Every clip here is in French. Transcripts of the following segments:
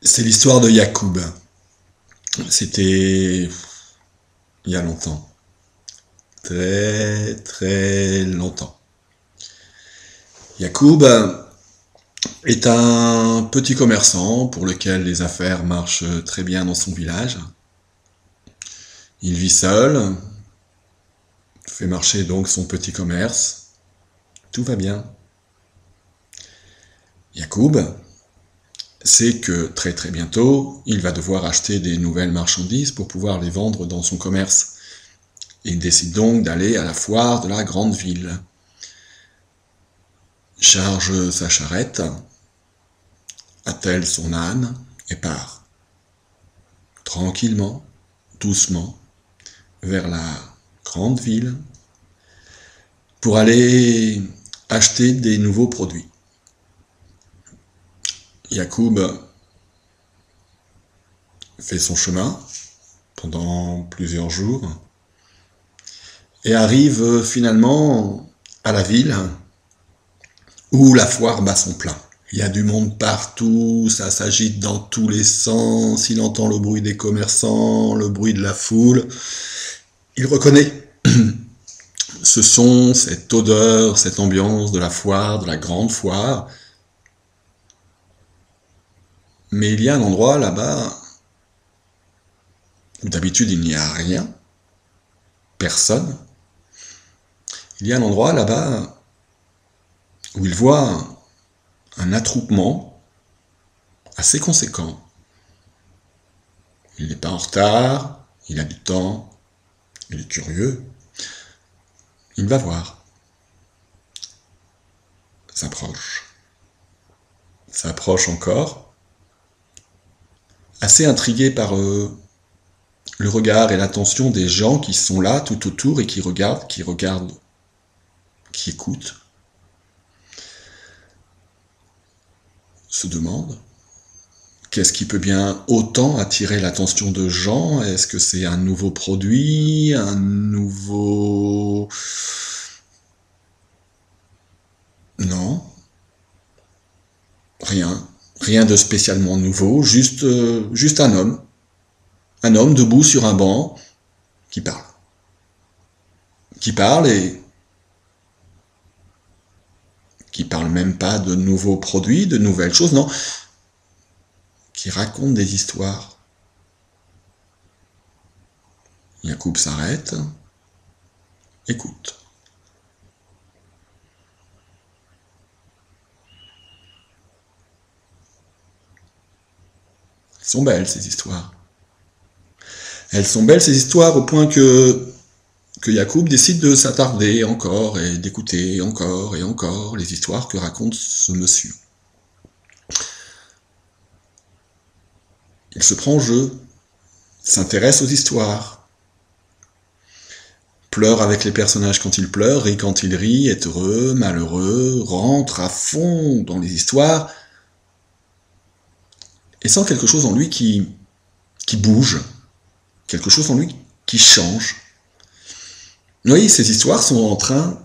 C'est l'histoire de Yacoub. C'était il y a longtemps. Très très longtemps. Yacoub est un petit commerçant pour lequel les affaires marchent très bien dans son village. Il vit seul, fait marcher donc son petit commerce. Tout va bien. Yacoub sait que très très bientôt, il va devoir acheter des nouvelles marchandises pour pouvoir les vendre dans son commerce. Il décide donc d'aller à la foire de la grande ville. Charge sa charrette, attelle son âne et part, tranquillement, doucement, vers la grande ville pour aller acheter des nouveaux produits. Yacoub fait son chemin pendant plusieurs jours et arrive finalement à la ville où la foire bat son plein. Il y a du monde partout, ça s'agite dans tous les sens, il entend le bruit des commerçants, le bruit de la foule. Il reconnaît ce son, cette odeur, cette ambiance de la foire, de la grande foire. Mais il y a un endroit là-bas où d'habitude il n'y a rien, personne. Il y a un endroit là-bas où il voit un attroupement assez conséquent. Il n'est pas en retard, il a du temps, il est curieux. Il va voir, s'approche encore, assez intrigué par le regard et l'attention des gens qui sont là tout autour et qui regardent, qui écoutent, se demande qu'est-ce qui peut bien autant attirer l'attention de gens? Est-ce que c'est un nouveau produit, un nouveau... Non, rien de spécialement nouveau, juste un homme debout sur un banc qui parle. Qui parle et qui parle même pas de nouveaux produits, de nouvelles choses, non, qui raconte des histoires. Yacoub s'arrête, écoute. Elles sont belles ces histoires. Elles sont belles ces histoires au point que Yacoub décide de s'attarder encore et d'écouter encore et encore les histoires que raconte ce monsieur. Il se prend au jeu, s'intéresse aux histoires, pleure avec les personnages quand il pleure, rit quand il rit, est heureux, malheureux, rentre à fond dans les histoires et sent quelque chose en lui qui bouge, quelque chose en lui qui change. Oui, ces histoires sont en train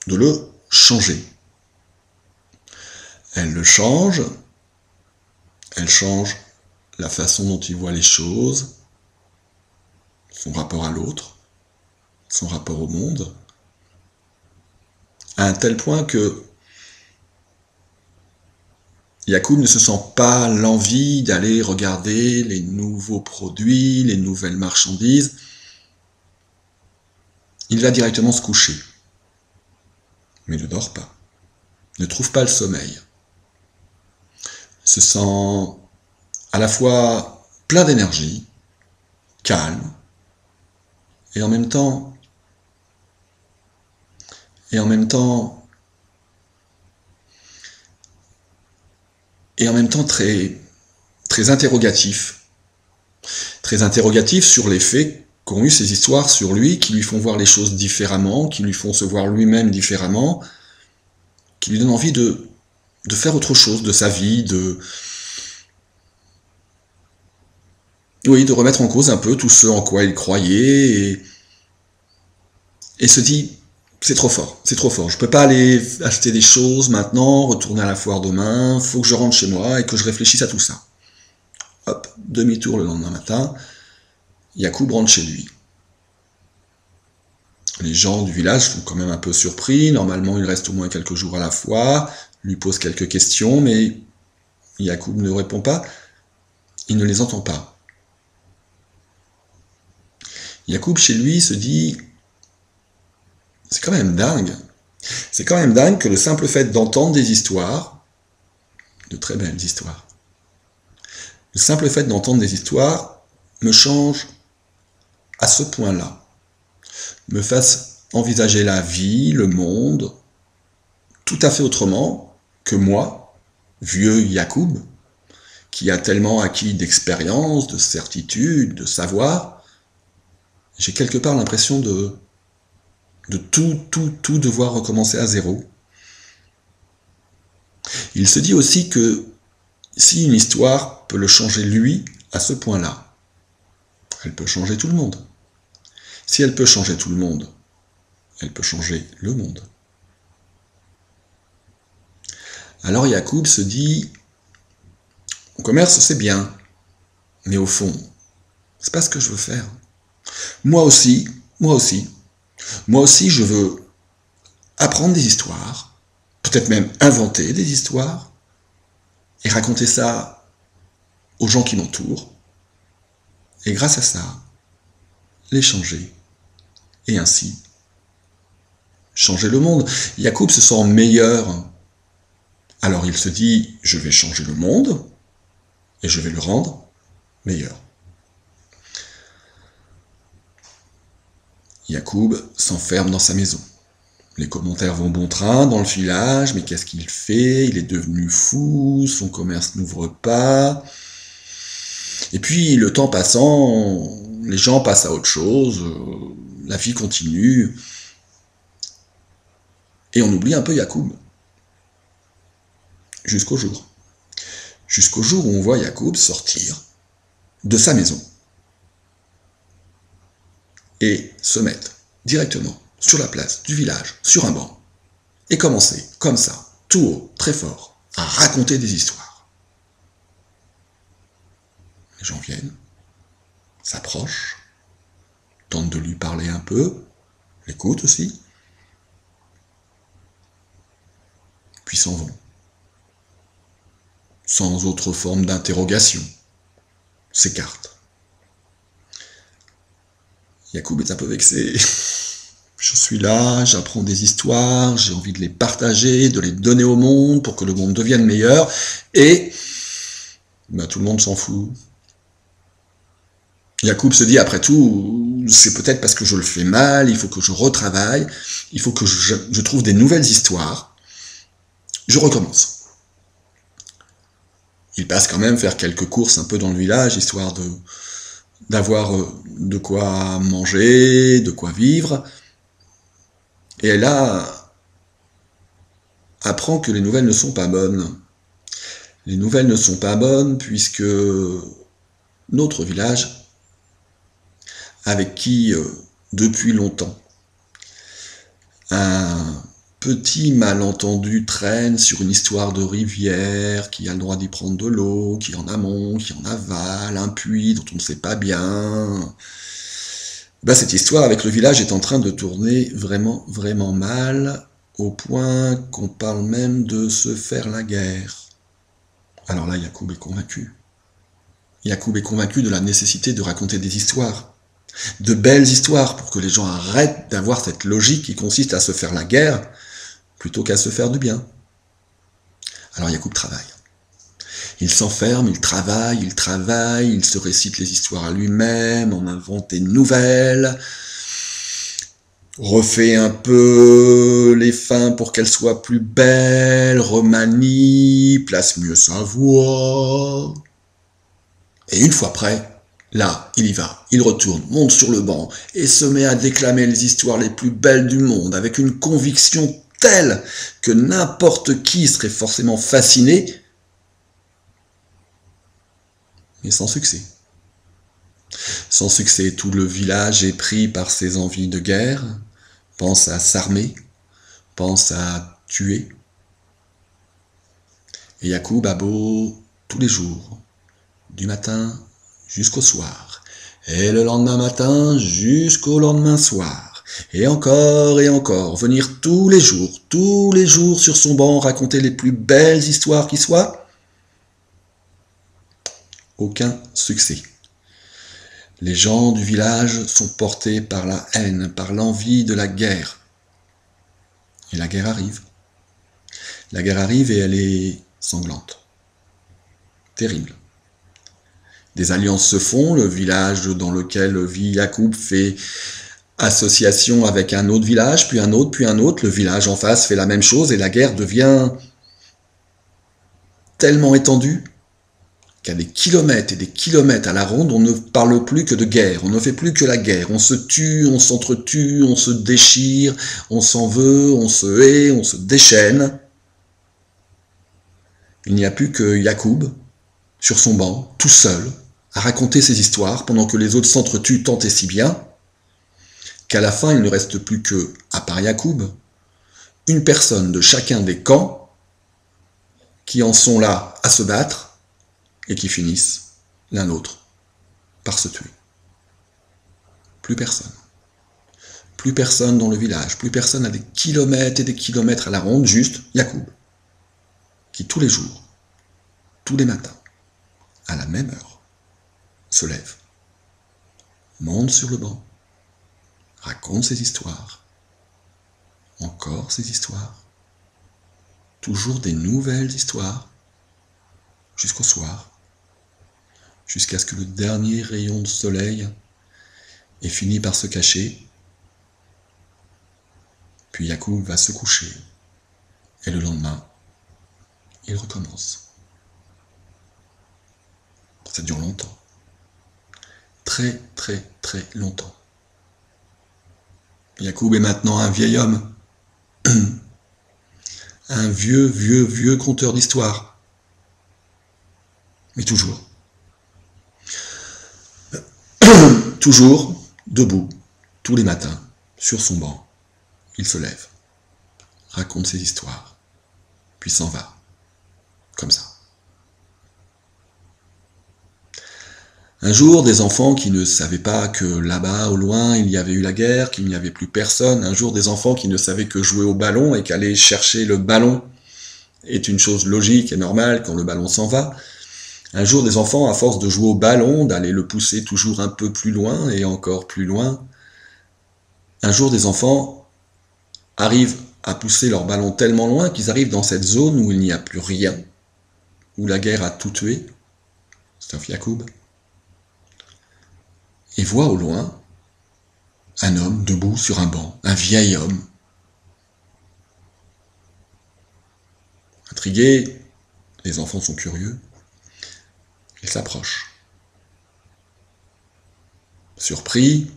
de le changer. Elles le changent, elles changent la façon dont il voit les choses, son rapport à l'autre, son rapport au monde, à un tel point que Yacoub ne se sent pas l'envie d'aller regarder les nouveaux produits, les nouvelles marchandises. Il va directement se coucher, mais ne dort pas, ne trouve pas le sommeil. Il se sent à la fois plein d'énergie, calme, et en même temps, et en même temps, et en même temps très, très interrogatif sur les faits qu'ont eu ces histoires sur lui, qui lui font voir les choses différemment, qui lui font se voir lui-même différemment, qui lui donnent envie de faire autre chose de sa vie, de remettre en cause un peu tout ce en quoi il croyait, et se dit, c'est trop fort, je peux pas aller acheter des choses maintenant, retourner à la foire demain, faut que je rentre chez moi et que je réfléchisse à tout ça. hop, demi-tour le lendemain matin, Yacoub rentre chez lui. Les gens du village sont quand même un peu surpris, normalement il reste au moins quelques jours à la fois, lui pose quelques questions, mais Yacoub ne répond pas, il ne les entend pas. Yacoub chez lui se dit, c'est quand même dingue que le simple fait d'entendre des histoires, de très belles histoires, le simple fait d'entendre des histoires me change à ce point-là, me fasse envisager la vie, le monde, tout à fait autrement que moi, vieux Yacoub, qui a tellement acquis d'expérience, de certitude, de savoir, j'ai quelque part l'impression de tout devoir recommencer à zéro. Il se dit aussi que si une histoire peut le changer lui à ce point-là, elle peut changer tout le monde. Si elle peut changer tout le monde, elle peut changer le monde. Alors Yacoub se dit, mon commerce c'est bien, mais au fond, c'est pas ce que je veux faire. Moi aussi, je veux apprendre des histoires, peut-être même inventer des histoires, et raconter ça aux gens qui m'entourent, et grâce à ça, les changer, et ainsi changer le monde. Yacoub se sent meilleur, alors il se dit, je vais changer le monde, et je vais le rendre meilleur. Yacoub s'enferme dans sa maison. Les commentaires vont bon train dans le village, mais qu'est-ce qu'il fait? Il est devenu fou, son commerce n'ouvre pas. Et puis, le temps passant, les gens passent à autre chose, la vie continue, et on oublie un peu Yacoub. Jusqu'au jour. Jusqu'au jour où on voit Yacoub sortir de sa maison et se mettre directement sur la place du village, sur un banc, et commencer, comme ça, tout haut, très fort, à raconter des histoires. Les gens viennent, s'approchent, tentent de lui parler un peu, l'écoutent aussi, puis s'en vont. Sans autre forme d'interrogation, s'écartent. Yacoub est un peu vexé. Je suis là, j'apprends des histoires, j'ai envie de les partager, de les donner au monde pour que le monde devienne meilleur, et tout le monde s'en fout. Yacoub se dit, après tout, c'est peut-être parce que je le fais mal, il faut que je retravaille, il faut que je trouve des nouvelles histoires. Je recommence. Il passe quand même faire quelques courses un peu dans le village, histoire d'avoir de quoi manger, de quoi vivre. Et là, apprend que les nouvelles ne sont pas bonnes. Les nouvelles ne sont pas bonnes puisque notre village, avec qui, depuis longtemps, un petit malentendu traîne sur une histoire de rivière, qui a le droit d'y prendre de l'eau, qui en amont, qui en avale, un puits dont on ne sait pas bien. Cette histoire avec le village est en train de tourner vraiment, vraiment mal, au point qu'on parle même de se faire la guerre. Alors là, Yacoub est convaincu. Yacoub est convaincu de la nécessité de raconter des histoires, de belles histoires, pour que les gens arrêtent d'avoir cette logique qui consiste à se faire la guerre, plutôt qu'à se faire du bien. Alors Yacoub travaille. Il s'enferme, il travaille, il se récite les histoires à lui-même, en invente des nouvelles, refait un peu les fins pour qu'elles soient plus belles, remanie, place mieux sa voix. Et une fois prêt, là, il y va, il retourne, monte sur le banc et se met à déclamer les histoires les plus belles du monde avec une conviction telle que n'importe qui serait forcément fasciné, mais sans succès. Sans succès, tout le village est pris par ses envies de guerre, pense à s'armer, pense à tuer. Et Yacoub a beau, tous les jours, du matin jusqu'au soir, et le lendemain matin jusqu'au lendemain soir, et encore, venir tous les jours sur son banc raconter les plus belles histoires qui soient. Aucun succès. Les gens du village sont portés par la haine, par l'envie de la guerre. Et la guerre arrive. La guerre arrive et elle est sanglante. Terrible. Des alliances se font, le village dans lequel vit Yacoub fait association avec un autre village, puis un autre, le village en face fait la même chose et la guerre devient tellement étendue qu'à des kilomètres et des kilomètres à la ronde, on ne parle plus que de guerre, on ne fait plus que la guerre, on se tue, on s'entretue, on se déchire, on s'en veut, on se hait, on se déchaîne. Il n'y a plus que Yacoub, sur son banc, tout seul, à raconter ses histoires, pendant que les autres s'entretuent tant et si bien, qu'à la fin il ne reste plus que, à part Yacoub, une personne de chacun des camps, qui en sont là à se battre, et qui finissent, l'un l'autre, par se tuer. Plus personne. Plus personne dans le village, plus personne à des kilomètres et des kilomètres à la ronde, juste Yacoub, qui tous les jours, tous les matins, à la même heure, se lève, monte sur le banc, raconte ses histoires, encore ses histoires, toujours des nouvelles histoires, jusqu'au soir, jusqu'à ce que le dernier rayon de soleil ait fini par se cacher, puis Yacoub va se coucher, et le lendemain, il recommence. Ça dure longtemps. Très, très, très longtemps. Yacoub est maintenant un vieil homme. Un vieux conteur d'histoires. Mais toujours. Toujours debout, tous les matins, sur son banc, il se lève, raconte ses histoires, puis s'en va, comme ça. Un jour, des enfants qui ne savaient pas que là-bas, au loin, il y avait eu la guerre, qu'il n'y avait plus personne. Un jour, des enfants qui ne savaient que jouer au ballon et qu'aller chercher le ballon est une chose logique et normale quand le ballon s'en va. Un jour, des enfants, à force de jouer au ballon, d'aller le pousser toujours un peu plus loin et encore plus loin, un jour, des enfants arrivent à pousser leur ballon tellement loin qu'ils arrivent dans cette zone où il n'y a plus rien, où la guerre a tout tué, sauf Yacoub, et voient au loin un homme debout sur un banc, un vieil homme. Intrigués, les enfants sont curieux. Ils s'approchent. Surpris,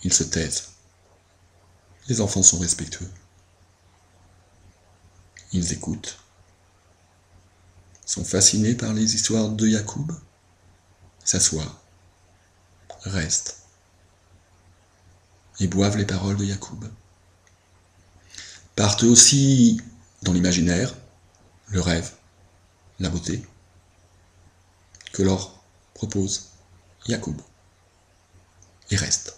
ils se taisent. Les enfants sont respectueux. Ils écoutent. Sont fascinés par les histoires de Yacoub. S'assoient. Restent. Et boivent les paroles de Yacoub. Partent aussi dans l'imaginaire, le rêve, la beauté, que leur propose Yacoub. Et reste.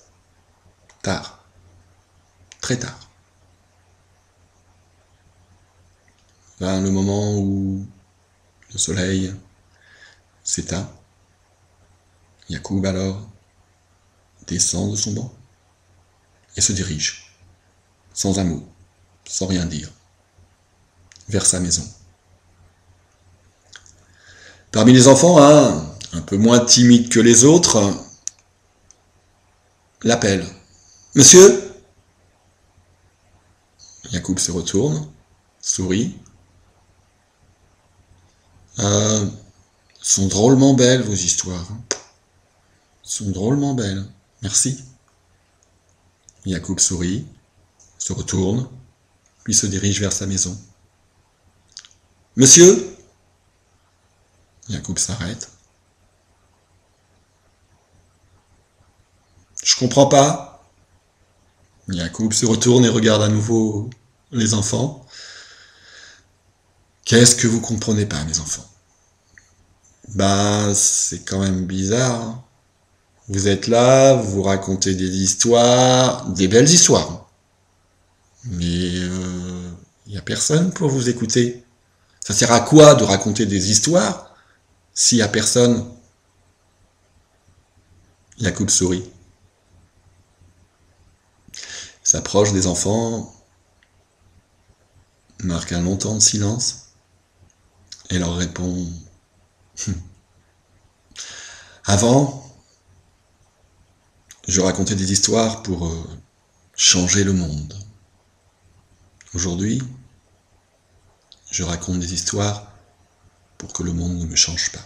Tard. Très tard. Vint le moment où le soleil s'éteint. Yacoub alors descend de son banc et se dirige, sans un mot, sans rien dire, vers sa maison. Parmi les enfants, un peu moins timide que les autres, l'appelle. « Monsieur ?» Yacoub se retourne, sourit. « Sont drôlement belles vos histoires. Sont drôlement belles. Merci. » Yacoub sourit, se retourne, puis se dirige vers sa maison. « Monsieur ?» Yacoub s'arrête. « Je comprends pas. » Yacoub se retourne et regarde à nouveau les enfants. « Qu'est-ce que vous comprenez pas, mes enfants ? Bah, c'est quand même bizarre, hein. Vous êtes là, vous racontez des histoires, des belles histoires. Mais il n'y a personne pour vous écouter. Ça sert à quoi de raconter des histoires s'il n'y a personne? Il y a coupe-souris. S'approche des enfants, marque un long temps de silence et leur répond: Avant, je racontais des histoires pour changer le monde. Aujourd'hui, je raconte des histoires pour que le monde ne me change pas.